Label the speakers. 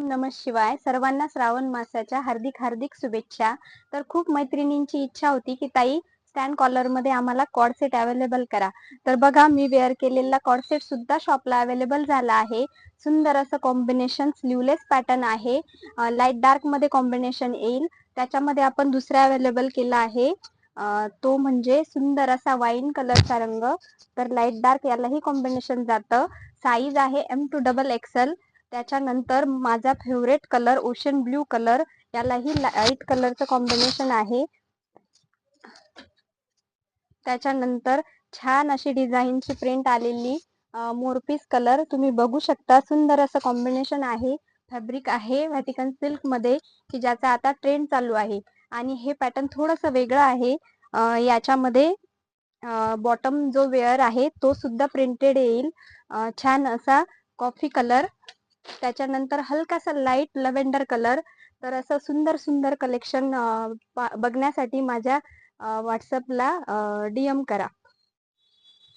Speaker 1: नमः शिवाय. सर्वांना श्रावण मासाच्या हार्दिक हार्दिक शुभेच्छा. तर खूप मैत्रिणींची इच्छा होती की ताई स्टँड कॉलर मध्ये आम्हाला कॉर्ड सेट अवेलेबल करा. तर बघा मी वेअर केलेला कॉर्ड सेट सुद्धा शॉपला अवेलेबल झाला आहे. सुंदर असं कॉम्बिनेशन स्लीवलेस पॅटर्न आहे. लाईट डार्क मध्ये कॉम्बिनेशन येईल. त्याच्यामध्ये आपण दुसरा अवेलेबल केला आहे. तो म्हणजे सुंदर असा वाईन कलरचा रंग. तर लाईट डार्क यालाही कॉम्बिनेशन जातं. साईज आहे M2XL. त्याच्यानंतर माझा favourite colour ocean blue colour, यालाही लाईट कलरचं कॉम्बिनेशन आहे. त्याच्यानंतर छान अशी डिझाईनची प्रिंट आलेली मोरपीस कलर तुम्ही बघू शकता. सुंदर असं कॉम्बिनेशन आहे. फॅब्रिक आहे व्हॅटिकन सिल्क मध्ये की ज्याचा आता ट्रेंड चालू आहे. आणि हे पॅटर्न थोडंसं वेगळं आहे. याच्यामध्ये बॉटम जो वेअर आहे तो सुद्धा प्रिंटेड येईल. छान असा कॉफी कलर, त्याच्यानंतर हलकासा लाईट लव्हेंडर कलर. तर असं सुंदर सुंदर कलेक्शन बघण्यासाठी माझ्या व्हॉट्सअपला DM करा.